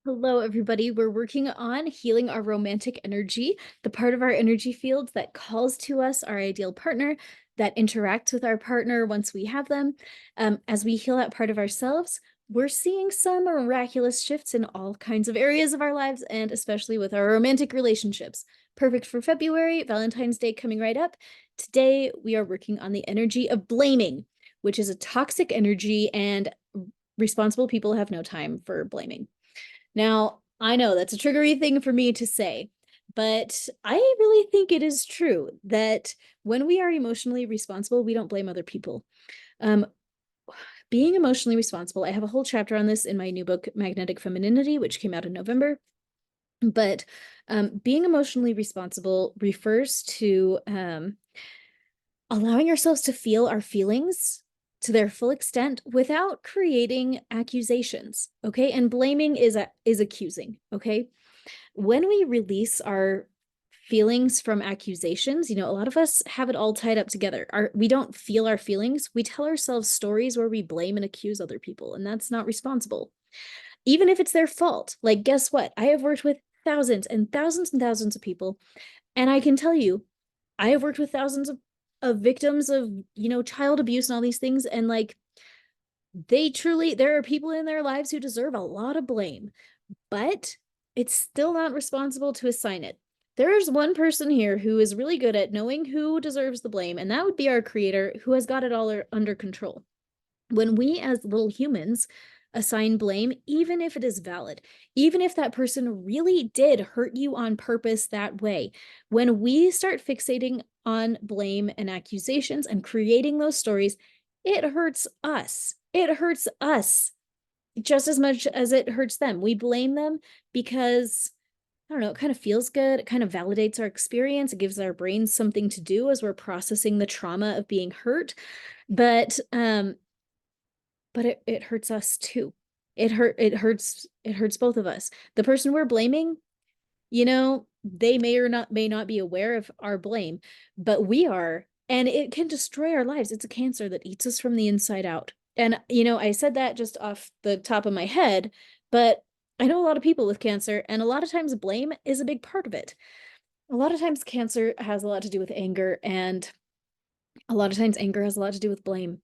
Hello, everybody. We're working on healing our romantic energy, the part of our energy field that calls to us our ideal partner, that interacts with our partner once we have them. As we heal that part of ourselves, we're seeing some miraculous shifts in all kinds of areas of our lives, and especially with our romantic relationships. Perfect for February, Valentine's Day coming right up. Today, we are working on the energy of blaming, which is a toxic energy, and responsible people have no time for blaming. Now, I know that's a triggery thing for me to say, but I really think it is true that when we are emotionally responsible, we don't blame other people. Um, Being emotionally responsible, I have a whole chapter on this in my new book, Magnetic Femininity, which came out in November. But being emotionally responsible refers to allowing ourselves to feel our feelings to their full extent without creating accusations. Okay. And blaming is accusing. Okay. When we release our feelings from accusations, a lot of us have it all tied up together. We don't feel our feelings. We tell ourselves stories where we blame and accuse other people, and that's not responsible. Even if it's their fault. Like, guess what? I have worked with thousands and thousands and thousands of people, and I can tell you, I have worked with thousands of victims of, child abuse and all these things. And like, there are people in their lives who deserve a lot of blame, but it's still not responsible to assign it. There is one person here who is really good at knowing who deserves the blame, and that would be our creator, who has got it all under control. When we as little humans assign blame, even if it is valid, even if that person really did hurt you on purpose that way, when we start fixating on blame and accusations and creating those stories, it hurts us. It hurts us just as much as it hurts them. We blame them because, I don't know, it kind of feels good. It kind of validates our experience. It gives our brains something to do as we're processing the trauma of being hurt. But it hurts us too. It hurts both of us. The person we're blaming, they may not be aware of our blame, but we are, and it can destroy our lives. It's a cancer that eats us from the inside out. And I said that just off the top of my head, but I know a lot of people with cancer, and a lot of times blame is a big part of it. A lot of times cancer has a lot to do with anger, and a lot of times anger has a lot to do with blame.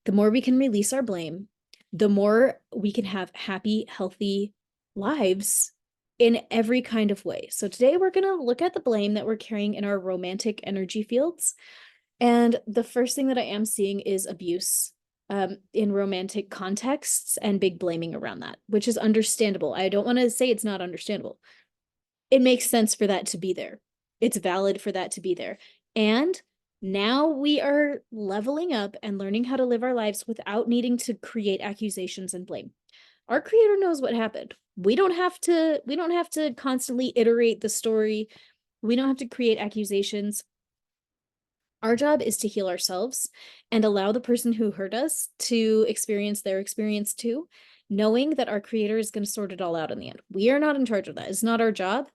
The more we can release our blame, the more we can have happy, healthy lives in every kind of way. So today we're going to look at the blame that we're carrying in our romantic energy fields. And the first thing that I am seeing is abuse in romantic contexts and big blaming around that, which is understandable. I don't want to say it's not understandable. It makes sense for that to be there. It's valid for that to be there. And now we are leveling up and learning how to live our lives without needing to create accusations and blame. Our creator knows what happened. We don't have to constantly iterate the story. We don't have to create accusations. Our job is to heal ourselves and allow the person who hurt us to experience their experience too, knowing that our creator is going to sort it all out in the end. We are not in charge of that. It's not our job.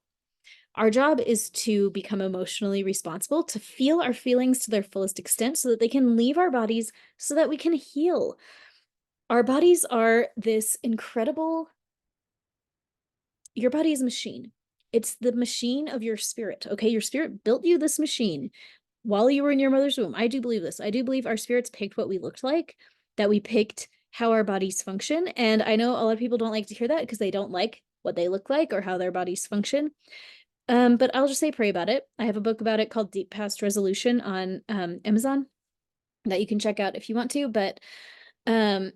Our job is to become emotionally responsible, to feel our feelings to their fullest extent so that they can leave our bodies so that we can heal. Our bodies are this incredible, your body is a machine. It's the machine of your spirit. Okay. Your spirit built you this machine while you were in your mother's womb. I do believe this. I do believe our spirits picked what we looked like, that we picked how our bodies function. And I know a lot of people don't like to hear that because they don't like what they look like or how their bodies function. But I'll just say pray about it. I have a book about it called Deep Past Resolution on Amazon that you can check out if you want to. But um,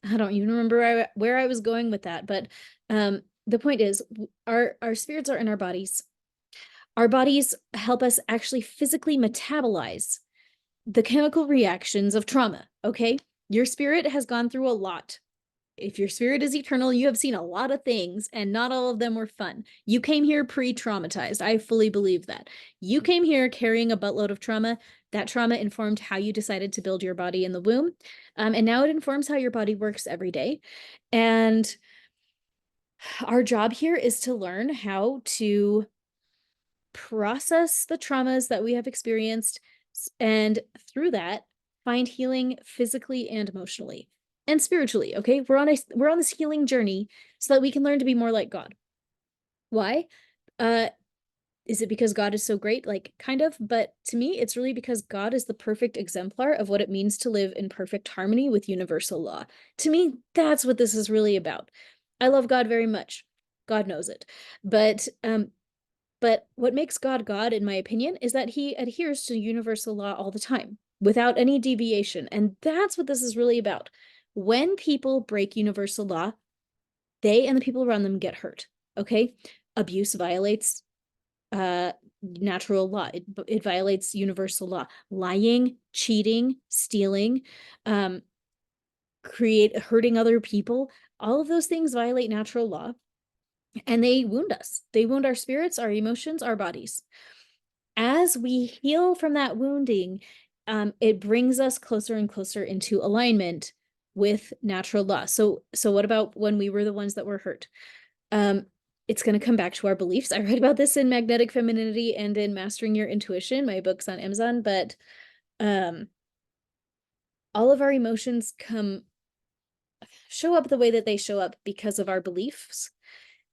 I don't even remember where I was going with that. But the point is, our spirits are in our bodies. Our bodies help us actually physically metabolize the chemical reactions of trauma. Okay, your spirit has gone through a lot. If your spirit is eternal, you have seen a lot of things, and not all of them were fun. You came here pre-traumatized. I fully believe that. You came here carrying a buttload of trauma. That trauma informed how you decided to build your body in the womb. And now it informs how your body works every day. And our job here is to learn how to process the traumas that we have experienced, and through that, find healing physically and emotionally. and spiritually, okay? We're on this healing journey so that we can learn to be more like God. Why? Uh, is it because God is so great? Like, kind of, but to me, it's really because God is the perfect exemplar of what it means to live in perfect harmony with universal law. To me, that's what this is really about. I love God very much. God knows it. But what makes God God, in my opinion, is that he adheres to universal law all the time without any deviation. And that's what this is really about. When people break universal law, they and the people around them get hurt. Okay? Abuse violates natural law. It violates universal law. Lying, cheating, stealing, hurting other people, all of those things violate natural law. And they wound us. They wound our spirits, our emotions, our bodies. As we heal from that wounding, it brings us closer and closer into alignment with natural law. So what about when we were the ones that were hurt? It's going to come back to our beliefs. I read about this in Magnetic Femininity and in Mastering Your Intuition, my books on Amazon, but all of our emotions show up the way that they show up because of our beliefs.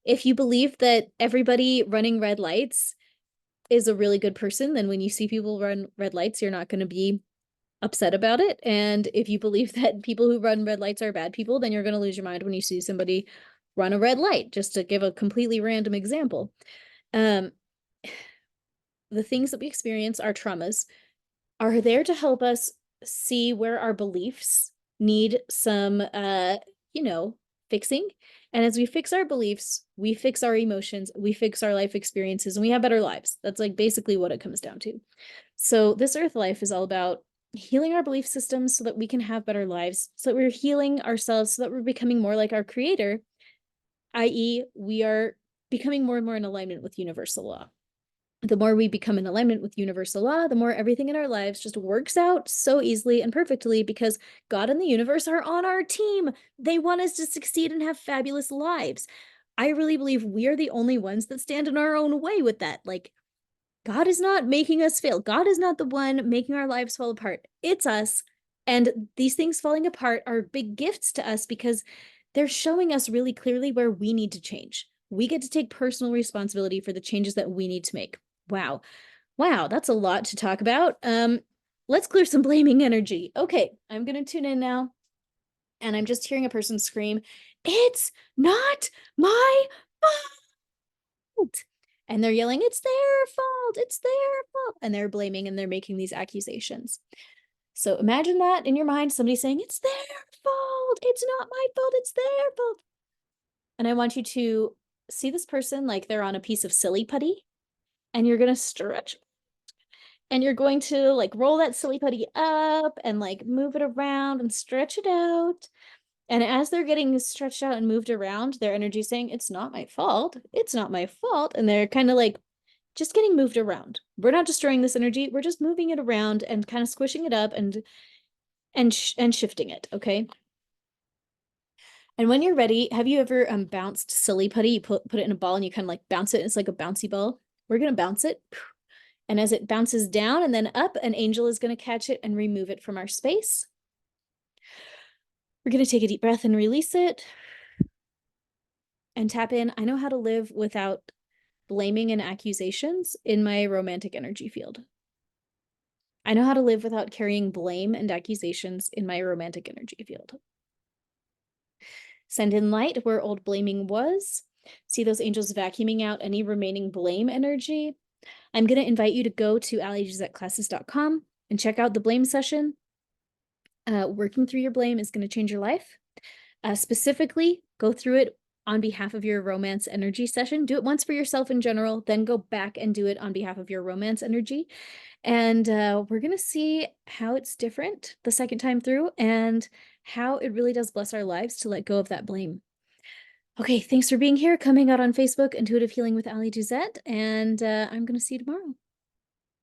If you believe that everybody running red lights is a really good person, then when you see people run red lights, you're not going to be upset about it. And if you believe that people who run red lights are bad people, then you're going to lose your mind when you see somebody run a red light, just to give a completely random example. The things that we experience, our traumas, are there to help us see where our beliefs need some, fixing. And as we fix our beliefs, we fix our emotions, we fix our life experiences, and we have better lives. That's like basically what it comes down to. So this earth life is all about healing our belief systems so that we can have better lives, so that we're healing ourselves, so that we're becoming more like our creator, i.e., we are becoming more and more in alignment with universal law. The more we become in alignment with universal law, the more everything in our lives just works out so easily and perfectly because God and the universe are on our team. They want us to succeed and have fabulous lives. I really believe we are the only ones that stand in our own way with that. Like, God is not making us fail. God is not the one making our lives fall apart. It's us. And these things falling apart are big gifts to us because they're showing us really clearly where we need to change. We get to take personal responsibility for the changes that we need to make. Wow. Wow, that's a lot to talk about. Let's clear some blaming energy. Okay, I'm going to tune in now. And I'm just hearing a person scream, "It's not my fault." And they're yelling, "It's their fault. It's their fault." And they're blaming and they're making these accusations. So imagine that in your mind, somebody saying, "It's their fault. It's not my fault. It's their fault." And I want you to see this person like they're on a piece of silly putty, and you're going to stretch, and you're going to like roll that silly putty up and like move it around and stretch it out. And as they're getting stretched out and moved around, their energy is saying, "It's not my fault. It's not my fault." And they're kind of like just getting moved around. We're not destroying this energy. We're just moving it around and kind of squishing it up and shifting it, okay? And when you're ready, have you ever bounced silly putty? You put it in a ball and you kind of like bounce it. It's like a bouncy ball. We're going to bounce it. And as it bounces down and then up, an angel is going to catch it and remove it from our space. We're going to take a deep breath and release it. And tap in. I know how to live without blaming and accusations in my romantic energy field. I know how to live without carrying blame and accusations in my romantic energy field. Send in light where old blaming was. See those angels vacuuming out any remaining blame energy. I'm going to invite you to go to allygizetteClasses.com and check out the blame session. Working through your blame is going to change your life. Specifically, go through it on behalf of your romance energy session. Do it once for yourself in general, then go back and do it on behalf of your romance energy. And we're going to see how it's different the second time through and how it really does bless our lives to let go of that blame. Okay, thanks for being here, coming out on Facebook, Intuitive Healing with Ally Gizette, and I'm going to see you tomorrow.